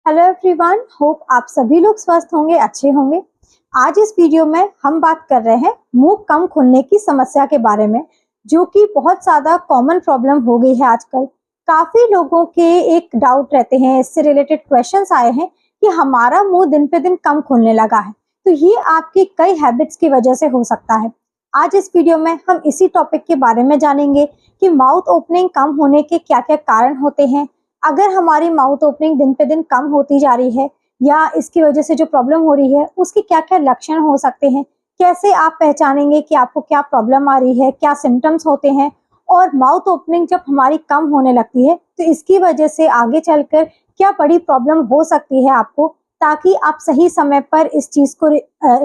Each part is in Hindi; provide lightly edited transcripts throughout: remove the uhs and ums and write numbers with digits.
हेलो एवरीवन, होप आप सभी लोग स्वस्थ होंगे, अच्छे होंगे। आज इस वीडियो में हम बात कर रहे हैं मुंह कम खुलने की समस्या के बारे में, जो कि बहुत ज्यादा कॉमन प्रॉब्लम हो गई है आजकल। काफी लोगों के एक डाउट रहते हैं, इससे रिलेटेड क्वेश्चंस आए हैं कि हमारा मुंह दिन पे दिन कम खुलने लगा है, तो ये आपकी कई हैबिट्स की वजह से हो सकता है। आज इस वीडियो में हम इसी टॉपिक के बारे में जानेंगे कि माउथ ओपनिंग कम होने के क्या क्या कारण होते हैं। अगर हमारी माउथ ओपनिंग दिन पे दिन कम होती जा रही है या इसकी वजह से जो प्रॉब्लम हो रही है उसके क्या क्या लक्षण हो सकते हैं, कैसे आप पहचानेंगे कि आपको क्या प्रॉब्लम आ रही है, क्या सिम्टम्स होते हैं, और माउथ ओपनिंग जब हमारी कम होने लगती है तो इसकी वजह से आगे चलकर क्या बड़ी प्रॉब्लम हो सकती है आपको, ताकि आप सही समय पर इस चीज को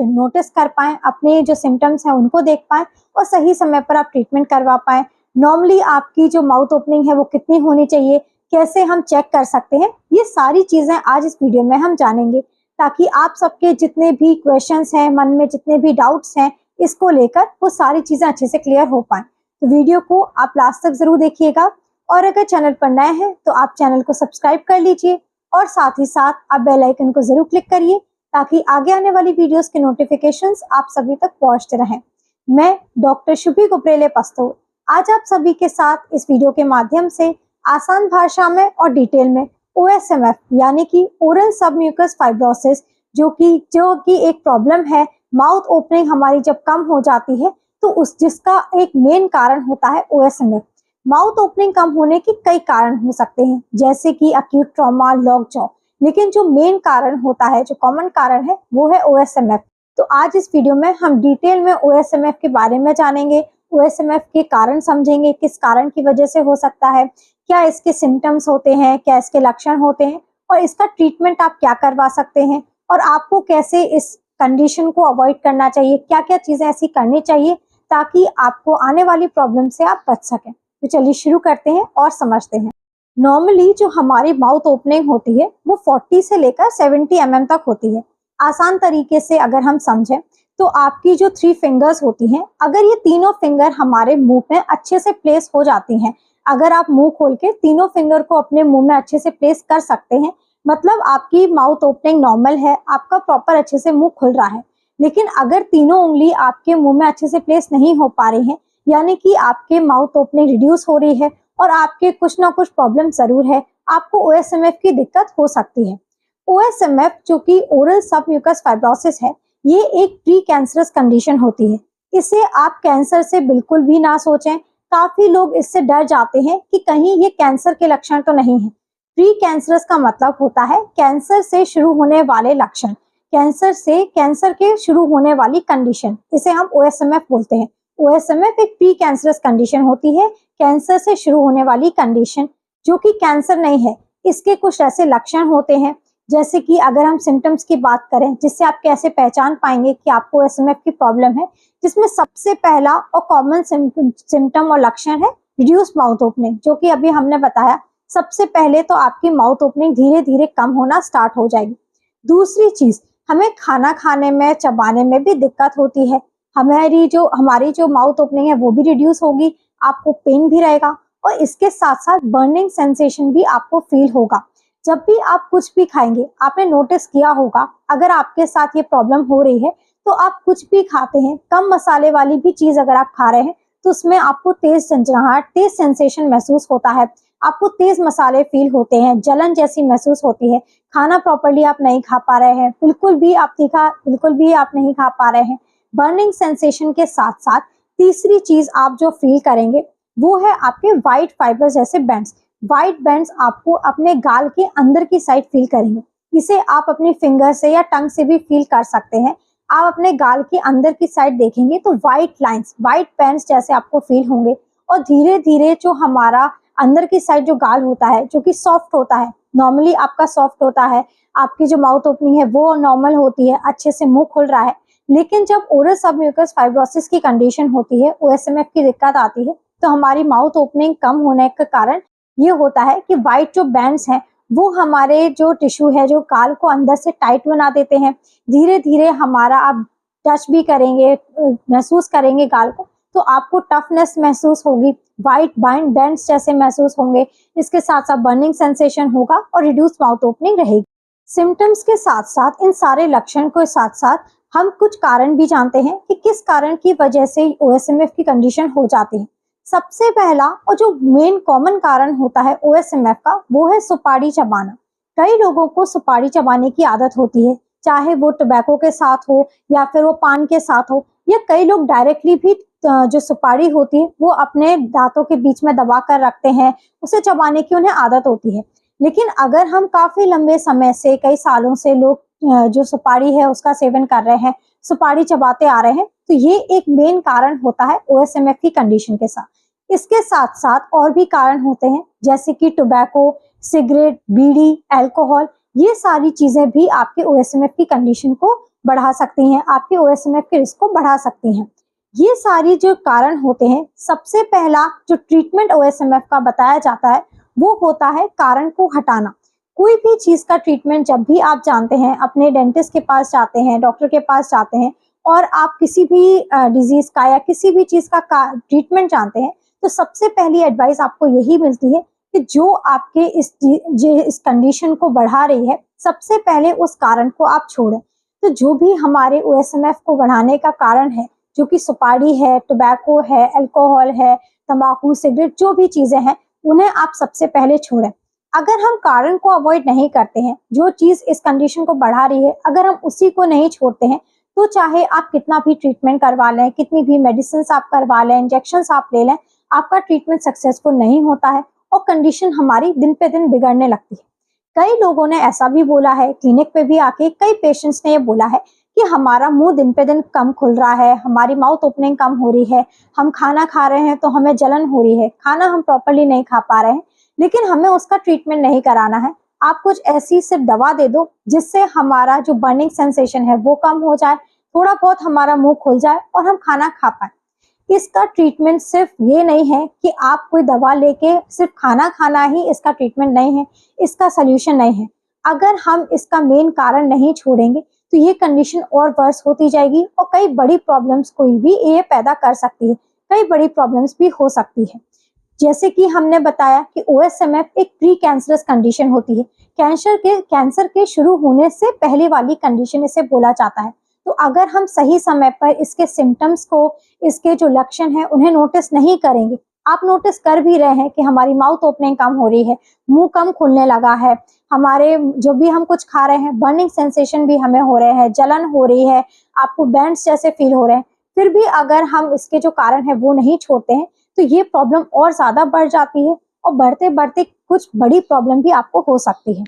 नोटिस कर पाएं, अपने जो सिम्टम्स हैं उनको देख पाएं और सही समय पर आप ट्रीटमेंट करवा पाएं। नॉर्मली आपकी जो माउथ ओपनिंग है वो कितनी होनी चाहिए, कैसे हम चेक कर सकते हैं, ये सारी चीजें आज इस वीडियो में हम जानेंगे, ताकि आप सबके जितने भी क्वेश्चंस हैं, मन में जितने भी डाउट्स हैं, इसको लेकर वो सारी चीजें अच्छे से क्लियर हो पाए। तो वीडियो को आप लास्ट तक जरूर देखिएगा, और अगर चैनल पर नए हैं तो आप चैनल को सब्सक्राइब कर लीजिए और साथ ही साथ आप बेल आइकन को जरूर क्लिक करिए, ताकि आगे आने वाली वीडियोस के नोटिफिकेशंस आप सभी तक पहुंचते रहें। मैं डॉक्टर शुभी गुप्रेले पस्तोर आज आप सभी के साथ इस वीडियो के माध्यम से आसान भाषा में और डिटेल में OSMF यानी कि ओरल सब म्यूकस फाइब्रोसिस, जो कि एक प्रॉब्लम है, माउथ ओपनिंग हमारी जब कम हो जाती है तो उस जिसका एक मेन कारण होता है OSMF। माउथ ओपनिंग कम होने के कई कारण हो सकते हैं, जैसे कि अक्यूट ट्रॉमा, लॉक जॉ, लेकिन जो मेन कारण होता है, जो कॉमन कारण है, वो है OSMF। तो आज इस वीडियो में हम डिटेल में OSMF के बारे में जानेंगे, OSMF के कारण समझेंगे, किस कारण की वजह से हो सकता है, क्या इसके सिम्टम्स होते हैं, क्या इसके लक्षण होते हैं, और इसका ट्रीटमेंट आप क्या करवा सकते हैं, और आपको कैसे इस कंडीशन को अवॉइड करना चाहिए, क्या क्या चीजें ऐसी करनी चाहिए ताकि आपको आने वाली प्रॉब्लम से आप बच सकें। तो चलिए शुरू करते हैं और समझते हैं। नॉर्मली जो हमारी माउथ ओपनिंग होती है वो 40 से लेकर 70 mm तक होती है। आसान तरीके से अगर हम समझें तो आपकी जो 3 फिंगर्स होती हैं, अगर ये तीनों फिंगर हमारे मुंह में अच्छे से प्लेस हो जाती हैं, अगर आप मुंह खोल के तीनों फिंगर को अपने मुंह में अच्छे से प्लेस कर सकते हैं, मतलब आपकी माउथ ओपनिंग नॉर्मल है, आपका प्रॉपर अच्छे से मुंह खुल रहा है। लेकिन अगर तीनों उंगली आपके मुंह में अच्छे से प्लेस नहीं हो पा रही हैं, यानी कि आपके माउथ ओपनिंग रिड्यूस हो रही है और आपके कुछ ना कुछ प्रॉब्लम जरूर है, आपको OSMF की दिक्कत हो सकती है। OSMF जो कि ओरल सब म्यूकस फाइब्रोसिस है, ये एक प्री कैंसरस कंडीशन होती है। इसे आप कैंसर से बिल्कुल भी ना सोचें। काफी लोग इससे डर जाते हैं कि कहीं ये कैंसर के लक्षण तो नहीं है। प्री कैंसरस का मतलब होता है कैंसर से शुरू होने वाले लक्षण, कैंसर के शुरू होने वाली कंडीशन, इसे हम OSMF बोलते हैं। OSMF एक प्री कैंसरस कंडीशन होती है, कैंसर से शुरू होने वाली कंडीशन, जो कि कैंसर नहीं है। इसके कुछ ऐसे लक्षण होते हैं, जैसे कि अगर हम सिम्टम्स की बात करें, जिससे आप कैसे पहचान पाएंगे कि आपको OSMF की प्रॉब्लम है, जिसमें सबसे पहला और कॉमन सिम्टम और लक्षण है रिड्यूस माउथ ओपनिंग, जो कि अभी हमने बताया। सबसे पहले तो आपकी माउथ ओपनिंग धीरे धीरे कम होना स्टार्ट हो जाएगी। दूसरी चीज, हमें खाना खाने में, चबाने में भी दिक्कत होती है। हमारी जो माउथ ओपनिंग है वो भी रिड्यूस होगी, आपको पेन भी रहेगा, और इसके साथ साथ बर्निंग सेंसेशन भी आपको फील होगा। जब भी आप कुछ भी खाएंगे, आपने नोटिस किया होगा, अगर आपके साथ ये प्रॉब्लम हो रही है तो आप कुछ भी खाते हैं, कम मसाले वाली भी चीज अगर आप खा रहे हैं, तो उसमें आपको तेज झंझनाहट, तेज सेंसेशन महसूस होता है, आपको तेज मसाले फील होते हैं, जलन जैसी महसूस होती है, खाना प्रॉपर्ली आप नहीं खा पा रहे हैं, बिल्कुल भी आप नहीं खा पा रहे हैं। बर्निंग सेंसेशन के साथ साथ तीसरी चीज आप जो फील करेंगे वो है आपके व्हाइट फाइबर जैसे बैंड्स। व्हाइट बैंड्स आपको अपने गाल के अंदर की साइड फील करेंगे। इसे आप अपनी फिंगर से या टंग से भी फील कर सकते हैं। आप अपने गाल के अंदर की साइड देखेंगे तो व्हाइट लाइंस, व्हाइट बैंड्स जैसे आपको फील होंगे, और धीरे धीरे जो हमारा अंदर की साइड जो गाल होता है, जो कि सॉफ्ट होता है, नॉर्मली आपका सॉफ्ट होता है, आपकी जो माउथ ओपनिंग है वो नॉर्मल होती है, अच्छे से मुंह खुल रहा है। लेकिन जब ओरल सब म्यूकस फाइब्रोसिस की कंडीशन होती है, OSMF की दिक्कत आती है, तो हमारी माउथ ओपनिंग कम होने का कारण ये होता है कि व्हाइट जो बैंड्स हैं वो हमारे जो टिश्यू है, जो गाल को अंदर से टाइट बना देते हैं। धीरे धीरे हमारा आप टच भी करेंगे, महसूस करेंगे गाल को, तो आपको टफनेस महसूस होगी, व्हाइट बैंड्स जैसे महसूस होंगे। इसके साथ साथ बर्निंग सेंसेशन होगा और रिड्यूस माउथ ओपनिंग रहेगी। सिम्टम्स के साथ साथ, इन सारे लक्षण के साथ साथ हम कुछ कारण भी जानते हैं कि किस कारण की वजह से OSMF की कंडीशन हो जाती है। सबसे पहला और जो मेन कॉमन कारण होता है OSMF का, वो है सुपारी चबाना। कई लोगों को सुपारी चबाने की आदत होती है, चाहे वो टोबैको के साथ हो या फिर वो पान के साथ हो, या कई लोग डायरेक्टली भी जो सुपारी होती है वो अपने दांतों के बीच में दबा कर रखते हैं, उसे चबाने की उन्हें आदत होती है। लेकिन अगर हम काफी लंबे समय से, कई सालों से लोग जो सुपारी है उसका सेवन कर रहे हैं, सुपारी चबाते आ रहे हैं, तो ये एक मेन कारण होता है OSMF की कंडीशन के साथ। इसके साथ साथ और भी कारण होते हैं, जैसे कि टोबैको, सिगरेट, बीड़ी, अल्कोहल, ये सारी चीजें भी आपके OSMF की कंडीशन को बढ़ा सकती हैं, आपके OSMF के रिस्क को बढ़ा सकती हैं। ये सारी जो कारण होते हैं, सबसे पहला जो ट्रीटमेंट OSMF का बताया जाता है वो होता है कारण को हटाना। कोई भी चीज का ट्रीटमेंट जब भी आप जानते हैं, अपने डेंटिस्ट के पास जाते हैं, डॉक्टर के पास जाते हैं और आप किसी भी डिजीज का या किसी भी चीज का ट्रीटमेंट जानते हैं, तो सबसे पहली एडवाइस आपको यही मिलती है कि जो आपके इस कंडीशन को बढ़ा रही है, सबसे पहले उस कारण को आप छोड़ें। तो जो भी हमारे OSMF को बढ़ाने का कारण है, जो कि सुपारी है, टोबैको है, अल्कोहल है, तंबाकू, सिगरेट, जो भी चीजें हैं, उन्हें आप सबसे पहले छोड़ें। अगर हम कारण को अवॉइड नहीं करते हैं, जो चीज इस कंडीशन को बढ़ा रही है, अगर हम उसी को नहीं छोड़ते हैं, तो चाहे आप कितना भी ट्रीटमेंट करवा लें, कितनी भी मेडिसिन आप करवा लें, इंजेक्शन आप ले लें, आपका ट्रीटमेंट सक्सेसफुल नहीं होता है और कंडीशन हमारी दिन पे दिन बिगड़ने लगती है। कई लोगों ने ऐसा भी बोला है, क्लिनिक पे भी आके कई पेशेंट्स ने ये बोला है कि हमारा मुंह दिन पे दिन कम खुल रहा है, हमारी माउथ ओपनिंग कम हो रही है, हम खाना खा रहे हैं तो हमें जलन हो रही है, खाना हम प्रॉपर्ली नहीं खा पा रहे हैं, लेकिन हमें उसका ट्रीटमेंट नहीं कराना है। आप कुछ ऐसी सिर्फ दवा दे दो जिससे हमारा जो बर्निंग सेंसेशन है वो कम हो जाए, थोड़ा बहुत हमारा मुंह खुल जाए और हम खाना खा पाए। इसका ट्रीटमेंट सिर्फ ये नहीं है कि आप कोई दवा लेके सिर्फ खाना खाना ही इसका ट्रीटमेंट नहीं है, इसका सोल्यूशन नहीं है। अगर हम इसका मेन कारण नहीं छोड़ेंगे तो ये कंडीशन और वर्स होती जाएगी और कई बड़ी प्रॉब्लम्स कोई भी ये पैदा कर सकती है, कई बड़ी प्रॉब्लम्स भी हो सकती है। जैसे कि हमने बताया कि OSMF एक प्री कैंसरस कंडीशन होती है, कैंसर के शुरू होने से पहले वाली कंडीशन इसे बोला जाता है। तो अगर हम सही समय पर इसके सिम्टम्स को, इसके जो लक्षण हैं उन्हें नोटिस नहीं करेंगे, आप नोटिस कर भी रहे हैं कि हमारी माउथ ओपनिंग कम हो रही है, मुंह कम खुलने लगा है, हमारे जो भी हम कुछ खा रहे हैं बर्निंग सेंसेशन भी हमें हो रहे हैं, जलन हो रही है, आपको बैंड्स जैसे फील हो रहे हैं, फिर भी अगर हम इसके जो कारण है वो नहीं छोड़ते हैं, तो ये प्रॉब्लम और ज्यादा बढ़ जाती है और बढ़ते बढ़ते कुछ बड़ी प्रॉब्लम भी आपको हो सकती है।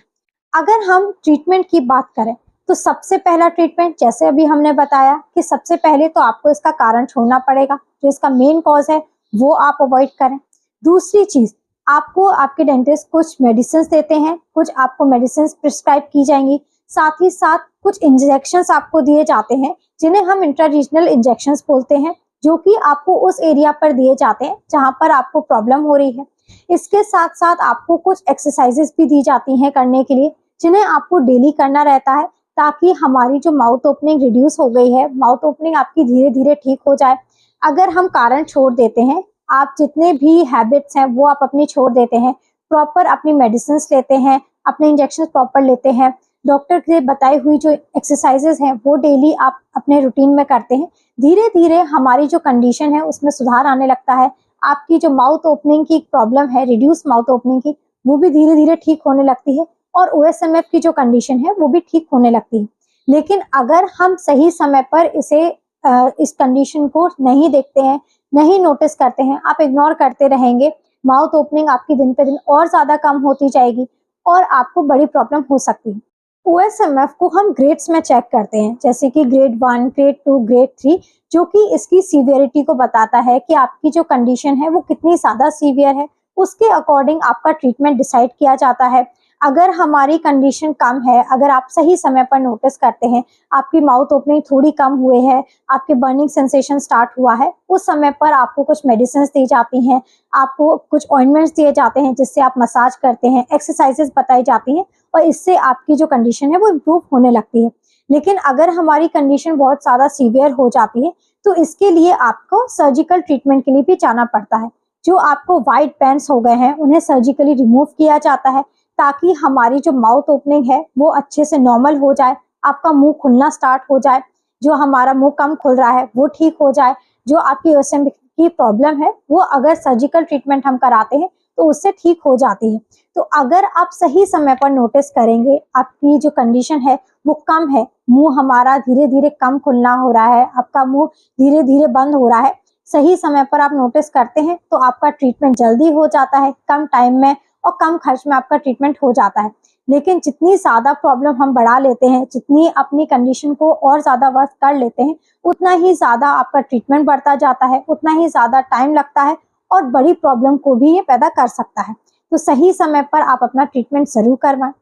अगर हम ट्रीटमेंट की बात करें, तो सबसे पहला ट्रीटमेंट, जैसे अभी हमने बताया कि सबसे पहले तो आपको इसका कारण छोड़ना पड़ेगा, जो इसका मेन कॉज है वो आप अवॉइड करें। दूसरी चीज, आपको आपके डेंटिस्ट कुछ मेडिसिन देते हैं, कुछ आपको मेडिसिन प्रिस्क्राइब की जाएंगी, साथ ही साथ कुछ इंजेक्शंस आपको दिए जाते हैं जिन्हें हम इंट्रारीजनल इंजेक्शंस बोलते हैं, जो कि आपको उस एरिया पर दिए जाते हैं जहां पर आपको प्रॉब्लम हो रही है। इसके साथ साथ आपको कुछ एक्सरसाइजेस भी दी जाती हैं करने के लिए, जिन्हें आपको डेली करना रहता है, ताकि हमारी जो माउथ ओपनिंग रिड्यूस हो गई है, माउथ ओपनिंग आपकी धीरे धीरे ठीक हो जाए। अगर हम कारण छोड़ देते हैं, आप जितने भी हैबिट्स हैं वो आप अपनी छोड़ देते हैं, प्रॉपर अपनी मेडिसिन लेते हैं, अपने इंजेक्शन प्रॉपर लेते हैं, डॉक्टर के बताई हुई जो एक्सरसाइजेस हैं वो डेली आप अपने रूटीन में करते हैं, धीरे धीरे हमारी जो कंडीशन है उसमें सुधार आने लगता है। आपकी जो माउथ ओपनिंग की प्रॉब्लम है, रिड्यूस माउथ ओपनिंग की, वो भी धीरे धीरे ठीक होने लगती है और OSMF की जो कंडीशन है वो भी ठीक होने लगती है। लेकिन अगर हम सही समय पर इस कंडीशन को नहीं देखते हैं, नहीं नोटिस करते हैं, आप इग्नोर करते रहेंगे, माउथ ओपनिंग आपकी दिन पे दिन और ज्यादा कम होती जाएगी और आपको बड़ी प्रॉब्लम हो सकती है। OSMF को हम ग्रेड्स में चेक करते हैं, जैसे कि ग्रेड 1, ग्रेड 2, ग्रेड 3, जो कि इसकी सीवियरिटी को बताता है कि आपकी जो कंडीशन है वो कितनी ज्यादा सीवियर है, उसके अकॉर्डिंग आपका ट्रीटमेंट डिसाइड किया जाता है। अगर हमारी कंडीशन कम है, अगर आप सही समय पर नोटिस करते हैं, आपकी माउथ ओपनिंग थोड़ी कम हुए है, आपके बर्निंग सेंसेशन स्टार्ट हुआ है, उस समय पर आपको कुछ मेडिसिन दी जाती हैं, आपको कुछ ऑइंटमेंट्स दिए जाते हैं जिससे आप मसाज करते हैं, एक्सरसाइजेस बताई जाती हैं और इससे आपकी जो कंडीशन है वो इम्प्रूव होने लगती है। लेकिन अगर हमारी कंडीशन बहुत ज़्यादा सीवियर हो जाती है, तो इसके लिए आपको सर्जिकल ट्रीटमेंट के लिए भी जाना पड़ता है। जो आपको वाइट पैंट्स हो गए हैं उन्हें सर्जिकली रिमूव किया जाता है, ताकि हमारी जो माउथ ओपनिंग है वो अच्छे से नॉर्मल हो जाए, आपका मुंह खुलना स्टार्ट हो जाए, जो हमारा मुंह कम खुल रहा है वो ठीक हो जाए, जो आपकी ओएसएमएफ की प्रॉब्लम है वो अगर सर्जिकल ट्रीटमेंट हम कराते हैं तो उससे ठीक हो जाती है। तो अगर आप सही समय पर नोटिस करेंगे आपकी जो कंडीशन है वो कम है, मुंह हमारा धीरे धीरे कम खुलना हो रहा है, आपका मुंह धीरे धीरे बंद हो रहा है, सही समय पर आप नोटिस करते हैं तो आपका ट्रीटमेंट जल्दी हो जाता है, कम टाइम में और कम खर्च में आपका ट्रीटमेंट हो जाता है। लेकिन जितनी ज्यादा प्रॉब्लम हम बढ़ा लेते हैं, जितनी अपनी कंडीशन को और ज्यादा वर्क कर लेते हैं, उतना ही ज्यादा आपका ट्रीटमेंट बढ़ता जाता है, उतना ही ज्यादा टाइम लगता है और बड़ी प्रॉब्लम को भी ये पैदा कर सकता है। तो सही समय पर आप अपना ट्रीटमेंट जरूर करवाएं।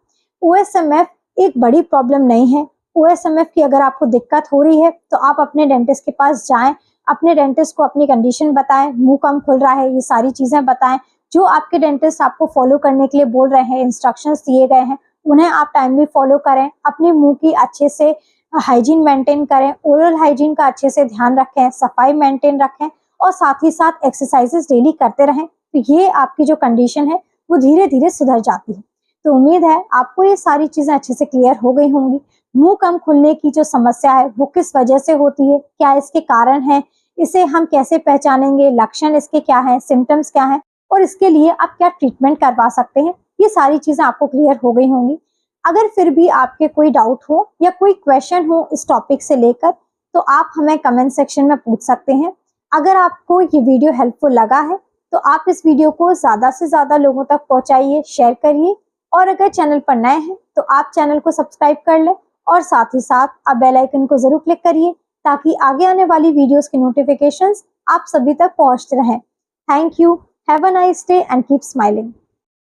ओएसएमएफ एक बड़ी प्रॉब्लम नहीं है। ओएसएमएफ की अगर आपको दिक्कत हो रही है तो आप अपने डेंटिस्ट के पास जाएं, अपने डेंटिस्ट को अपनी कंडीशन बताएं, मुंह कम खुल रहा है, ये सारी चीजें बताएं। जो आपके डेंटिस्ट आपको फॉलो करने के लिए बोल रहे हैं, इंस्ट्रक्शंस दिए गए हैं, उन्हें आप टाइमली फॉलो करें। अपने मुंह की अच्छे से हाइजीन मेंटेन करें, ओरल हाइजीन का अच्छे से ध्यान रखें, सफाई मेंटेन रखें और साथ ही साथ एक्सरसाइजेस डेली करते रहें। तो ये आपकी जो कंडीशन है वो धीरे धीरे सुधर जाती है। तो उम्मीद है आपको ये सारी चीजें अच्छे से क्लियर हो गई होंगी। मुंह कम खुलने की जो समस्या है वो किस वजह से होती है, क्या इसके कारण है, इसे हम कैसे पहचानेंगे, लक्षण इसके क्या है, सिम्टम्स क्या है और इसके लिए आप क्या ट्रीटमेंट करवा सकते हैं, ये सारी चीजें आपको क्लियर हो गई होंगी। अगर फिर भी आपके कोई डाउट हो या कोई क्वेश्चन हो इस टॉपिक से लेकर तो आप हमें कमेंट सेक्शन में पूछ सकते हैं। अगर आपको ये वीडियो हेल्पफुल लगा है तो आप इस वीडियो को ज्यादा से ज्यादा लोगों तक पहुंचाइए, शेयर करिए और अगर चैनल पर नए हैं तो आप चैनल को सब्सक्राइब कर लें और साथ ही साथ आप बेल आइकन को जरूर क्लिक करिए ताकि आगे आने वाली वीडियोस की नोटिफिकेशंस आप सभी तक पहुंचते रहें। Thank you, have a nice day and keep smiling.